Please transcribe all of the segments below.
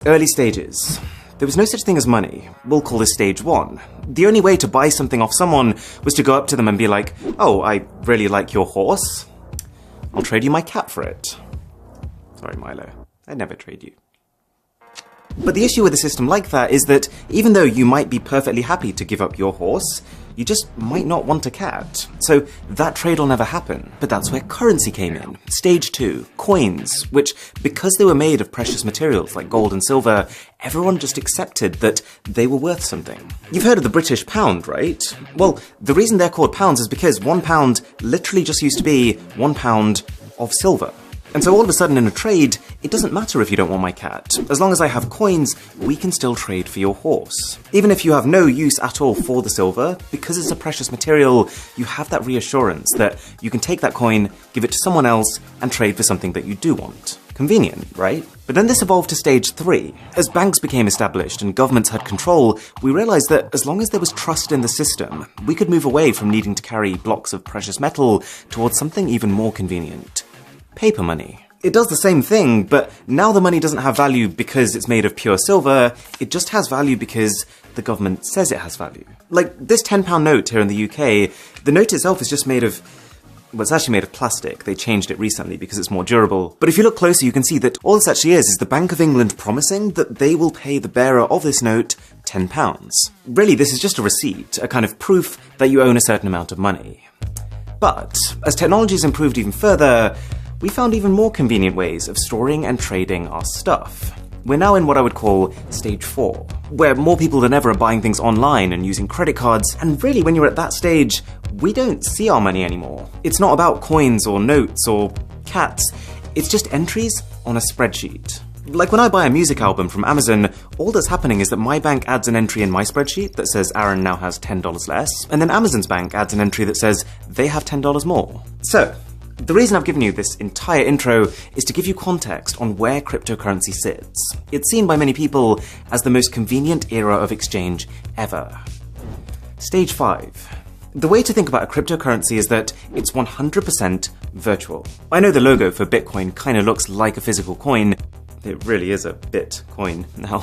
Early stages. There was no such thing as money. We'll call this stage 1. The only way to buy something off someone was to go up to them and be like, "Oh, I really like your horse. I'll trade you my cat for it." Sorry, Milo. I'd never trade you. But the issue with a system like that is that even though you might be perfectly happy to give up your horse, you just might not want a cat. So that trade will never happen. But that's where currency came in. Stage 2, coins, which, because they were made of precious materials like gold and silver, everyone just accepted that they were worth something. You've heard of the British pound, right? Well, the reason they're called pounds is because £1 literally just used to be £1 of silver. And so all of a sudden in a trade, it doesn't matter if you don't want my cat. As long as I have coins, we can still trade for your horse. Even if you have no use at all for the silver, because it's a precious material, you have that reassurance that you can take that coin, give it to someone else, and trade for something that you do want. Convenient, right? But then this evolved to stage 3. As banks became established and governments had control, we realized that as long as there was trust in the system, we could move away from needing to carry blocks of precious metal towards something even more convenient. Paper money. It does the same thing, but now the money doesn't have value because it's made of pure silver, it just has value because the government says it has value. Like this £10 note here in the UK, the note itself is just made of, well, it's actually made of plastic. They changed it recently because it's more durable. But if you look closer, you can see that all this actually is the Bank of England promising that they will pay the bearer of this note £10. Really, this is just a receipt, a kind of proof that you own a certain amount of money. But as technology has improved even further, we found even more convenient ways of storing and trading our stuff. We're now in what I would call stage 4, where more people than ever are buying things online and using credit cards, and really when you're at that stage, we don't see our money anymore. It's not about coins or notes or cats, it's just entries on a spreadsheet. Like when I buy a music album from Amazon, all that's happening is that my bank adds an entry in my spreadsheet that says Aaron now has $10 less, and then Amazon's bank adds an entry that says they have $10 more. So, the reason I've given you this entire intro is to give you context on where cryptocurrency sits. It's seen by many people as the most convenient era of exchange ever. Stage 5. The way to think about a cryptocurrency is that it's 100% virtual. I know the logo for Bitcoin kind of looks like a physical coin. It really is a Bitcoin now.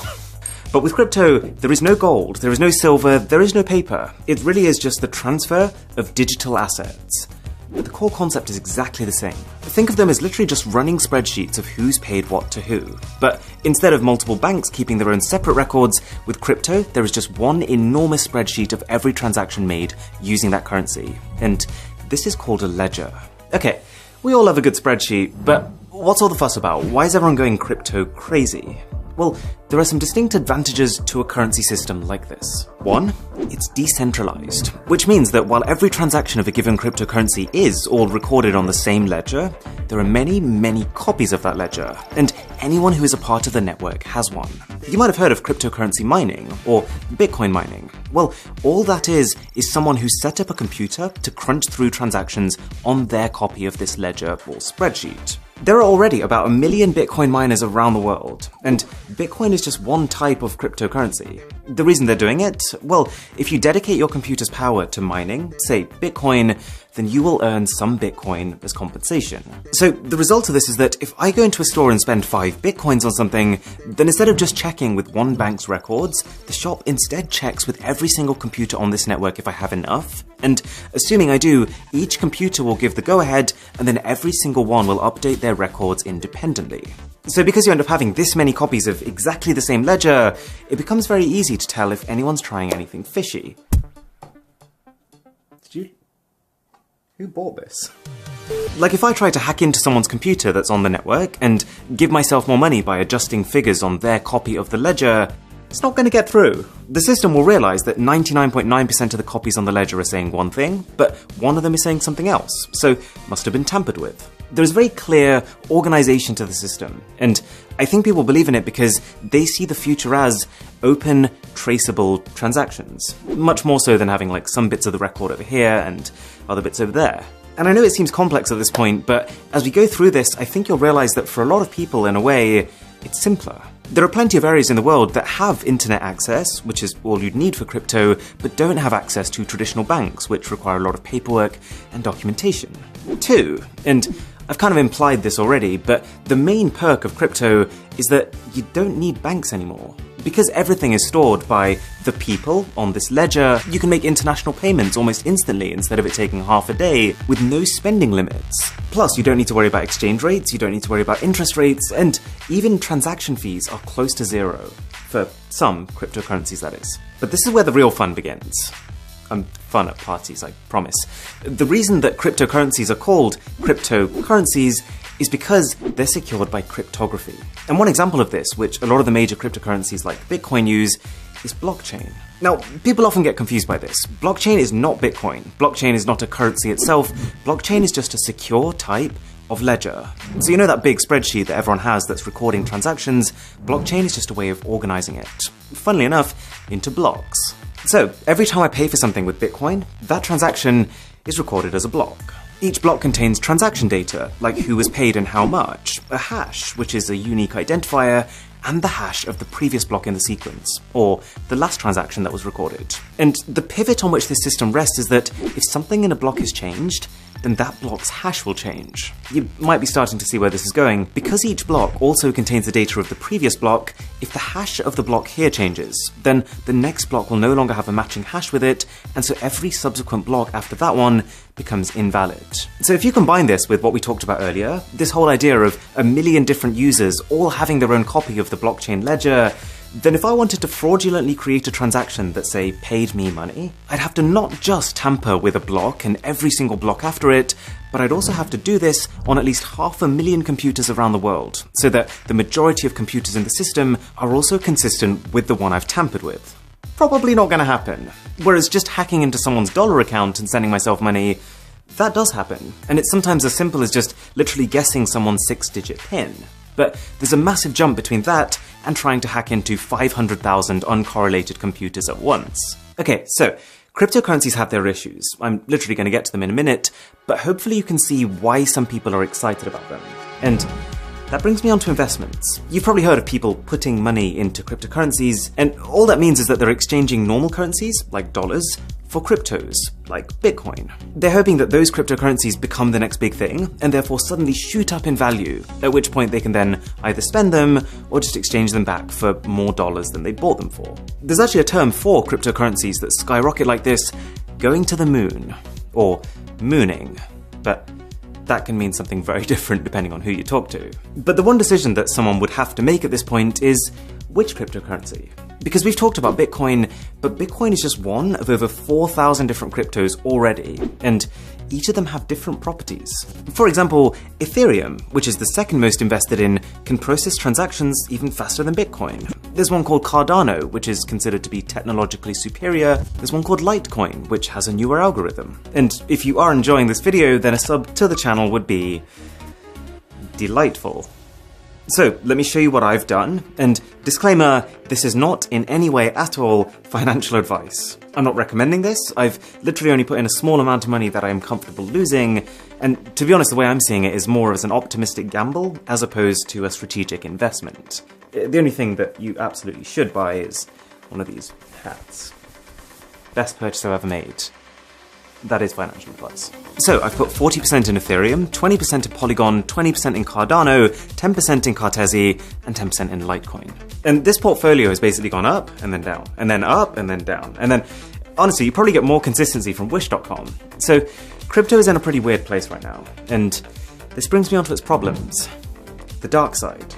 But with crypto, there is no gold, there is no silver, there is no paper. It really is just the transfer of digital assets. But the core concept is exactly the same. Think of them as literally just running spreadsheets of who's paid what to who. But instead of multiple banks keeping their own separate records, with crypto, there is just one enormous spreadsheet of every transaction made using that currency. And this is called a ledger. Okay, we all love a good spreadsheet, but what's all the fuss about? Why is everyone going crypto crazy? Well, there are some distinct advantages to a currency system like this. One, it's decentralized, which means that while every transaction of a given cryptocurrency is all recorded on the same ledger, there are many, many copies of that ledger, and anyone who is a part of the network has one. You might have heard of cryptocurrency mining, or Bitcoin mining. Well, all that is someone who set up a computer to crunch through transactions on their copy of this ledger or spreadsheet. There are already about 1 million Bitcoin miners around the world, and Bitcoin is just one type of cryptocurrency. The reason they're doing it? Well, if you dedicate your computer's power to mining, say Bitcoin, then you will earn some Bitcoin as compensation. So the result of this is that if I go into a store and spend 5 Bitcoins on something, then instead of just checking with one bank's records, the shop instead checks with every single computer on this network if I have enough. And assuming I do, each computer will give the go-ahead, and then every single one will update their records independently. So because you end up having this many copies of exactly the same ledger, it becomes very easy to tell if anyone's trying anything fishy. Who bought this? Like if I try to hack into someone's computer that's on the network and give myself more money by adjusting figures on their copy of the ledger, it's not going to get through. The system will realize that 99.9% of the copies on the ledger are saying one thing, but one of them is saying something else, so must have been tampered with. There's very clear organization to the system, and I think people believe in it because they see the future as open, traceable transactions. Much more so than having like some bits of the record over here and other bits over there. And I know it seems complex at this point, but as we go through this, I think you'll realize that for a lot of people, in a way, it's simpler. There are plenty of areas in the world that have internet access, which is all you'd need for crypto, but don't have access to traditional banks, which require a lot of paperwork and documentation. 2, and I've kind of implied this already, but the main perk of crypto is that you don't need banks anymore. Because everything is stored by the people on this ledger, you can make international payments almost instantly instead of it taking half a day with no spending limits. Plus, you don't need to worry about exchange rates, you don't need to worry about interest rates, and even transaction fees are close to zero. For some cryptocurrencies, that is. But this is where the real fun begins. Fun at parties, I promise. The reason that cryptocurrencies are called cryptocurrencies is because they're secured by cryptography. And one example of this, which a lot of the major cryptocurrencies like Bitcoin use, is blockchain. Now, people often get confused by this. Blockchain is not Bitcoin. Blockchain is not a currency itself. Blockchain is just a secure type of ledger. So you know that big spreadsheet that everyone has that's recording transactions? Blockchain is just a way of organizing it, funnily enough, into blocks. So every time I pay for something with Bitcoin, that transaction is recorded as a block. Each block contains transaction data, like who was paid and how much, a hash, which is a unique identifier, and the hash of the previous block in the sequence, or the last transaction that was recorded. And the pivot on which this system rests is that if something in a block is changed, then that block's hash will change. You might be starting to see where this is going. Because each block also contains the data of the previous block, if the hash of the block here changes, then the next block will no longer have a matching hash with it, and so every subsequent block after that one becomes invalid. So if you combine this with what we talked about earlier, this whole idea of a million different users all having their own copy of the blockchain ledger, then if I wanted to fraudulently create a transaction that, say, paid me money, I'd have to not just tamper with a block and every single block after it, but I'd also have to do this on at least 500,000 computers around the world, so that the majority of computers in the system are also consistent with the one I've tampered with. Probably not going to happen. Whereas just hacking into someone's dollar account and sending myself money, that does happen. And it's sometimes as simple as just literally guessing someone's 6-digit PIN. But there's a massive jump between that and trying to hack into 500,000 uncorrelated computers at once. Okay, so cryptocurrencies have their issues. I'm literally going to get to them in a minute, but hopefully you can see why some people are excited about them. And that brings me on to investments. You've probably heard of people putting money into cryptocurrencies, and all that means is that they're exchanging normal currencies, like dollars, for cryptos, like Bitcoin. They're hoping that those cryptocurrencies become the next big thing, and therefore suddenly shoot up in value, at which point they can then either spend them, or just exchange them back for more dollars than they bought them for. There's actually a term for cryptocurrencies that skyrocket like this: going to the moon, or mooning, but that can mean something very different depending on who you talk to. But the one decision that someone would have to make at this point is, which cryptocurrency? Because we've talked about Bitcoin, but Bitcoin is just one of over 4,000 different cryptos already, and each of them have different properties. For example, Ethereum, which is the second most invested in, can process transactions even faster than Bitcoin. There's one called Cardano, which is considered to be technologically superior. There's one called Litecoin, which has a newer algorithm. And if you are enjoying this video, then a sub to the channel would be delightful. So let me show you what I've done, and disclaimer, this is not in any way at all financial advice. I'm not recommending this. I've literally only put in a small amount of money that I am comfortable losing, and to be honest, the way I'm seeing it is more as an optimistic gamble as opposed to a strategic investment. The only thing that you absolutely should buy is one of these hats. Best purchase I've ever made. That is financial advice. So I've put 40% in Ethereum, 20% in Polygon, 20% in Cardano, 10% in Cartesi, and 10% in Litecoin. And this portfolio has basically gone up and then down, and then up and then down. And then, honestly, you probably get more consistency from Wish.com. So crypto is in a pretty weird place right now. And this brings me on to its problems. The dark side.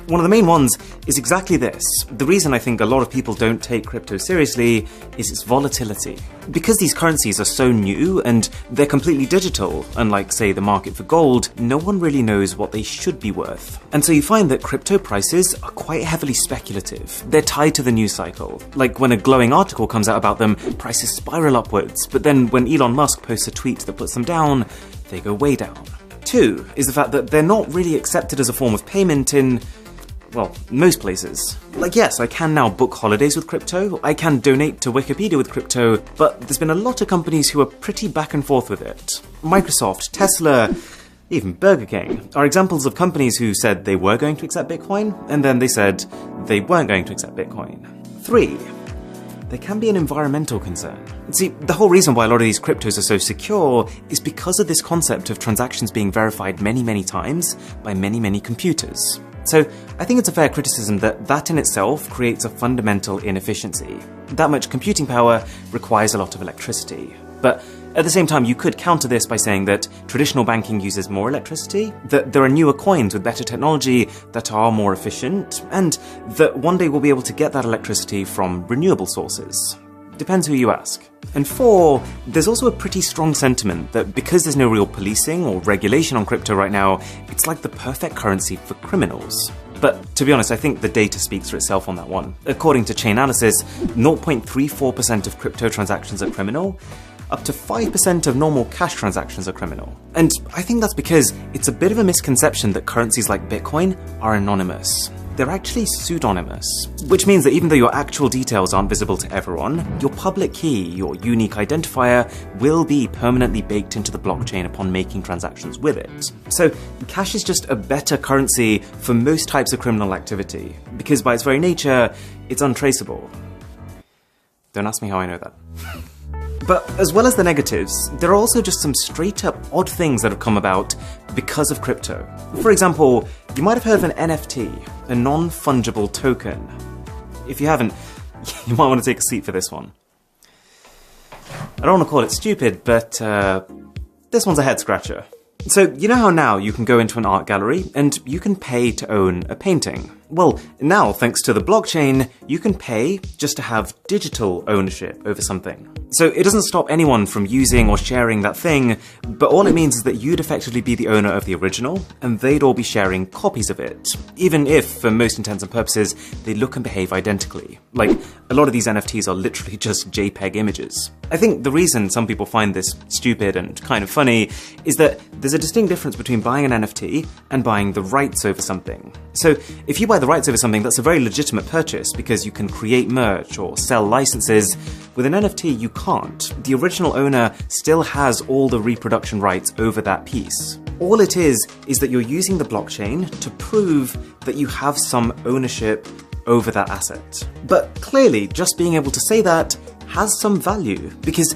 One of the main ones is exactly this. The reason I think a lot of people don't take crypto seriously is its volatility. Because these currencies are so new and they're completely digital, unlike, say, the market for gold, no one really knows what they should be worth. And so you find that crypto prices are quite heavily speculative. They're tied to the news cycle. Like when a glowing article comes out about them, prices spiral upwards, but then when Elon Musk posts a tweet that puts them down, they go way down. Two is the fact that they're not really accepted as a form of payment in, well, most places. Like, yes, I can now book holidays with crypto, I can donate to Wikipedia with crypto, but there's been a lot of companies who are pretty back and forth with it. Microsoft, Tesla, even Burger King are examples of companies who said they were going to accept Bitcoin, and then they said they weren't going to accept Bitcoin. 3. there can be an environmental concern. See, the whole reason why a lot of these cryptos are so secure is because of this concept of transactions being verified many, many times by many, many computers. So I think it's a fair criticism that that in itself creates a fundamental inefficiency. That much computing power requires a lot of electricity. But at the same time, you could counter this by saying that traditional banking uses more electricity, that there are newer coins with better technology that are more efficient, and that one day we'll be able to get that electricity from renewable sources. Depends who you ask. And 4, there's also a pretty strong sentiment that because there's no real policing or regulation on crypto right now, it's like the perfect currency for criminals. But to be honest, I think the data speaks for itself on that one. According to Chainalysis, 0.34% of crypto transactions are criminal, up to 5% of normal cash transactions are criminal. And I think that's because it's a bit of a misconception that currencies like Bitcoin are anonymous. They're actually pseudonymous, which means that even though your actual details aren't visible to everyone, your public key, your unique identifier, will be permanently baked into the blockchain upon making transactions with it. So cash is just a better currency for most types of criminal activity, because by its very nature, it's untraceable. Don't ask me how I know that. But as well as the negatives, there are also just some straight-up odd things that have come about because of crypto. For example, you might have heard of an NFT, a non-fungible token. If you haven't, you might want to take a seat for this one. I don't want to call it stupid, but this one's a head-scratcher. So, you know how now you can go into an art gallery and you can pay to own a painting? Well, now, thanks to the blockchain, you can pay just to have digital ownership over something. So it doesn't stop anyone from using or sharing that thing, but all it means is that you'd effectively be the owner of the original, and they'd all be sharing copies of it, even if, for most intents and purposes, they look and behave identically. Like, a lot of these NFTs are literally just JPEG images. I think the reason some people find this stupid and kind of funny is that there's a distinct difference between buying an NFT and buying the rights over something. So if you buy the rights over something, that's a very legitimate purchase because you can create merch or sell licenses. With an NFT, you can't. The original owner still has all the reproduction rights over that piece. All it is that you're using the blockchain to prove that you have some ownership over that asset. But clearly, just being able to say that has some value, because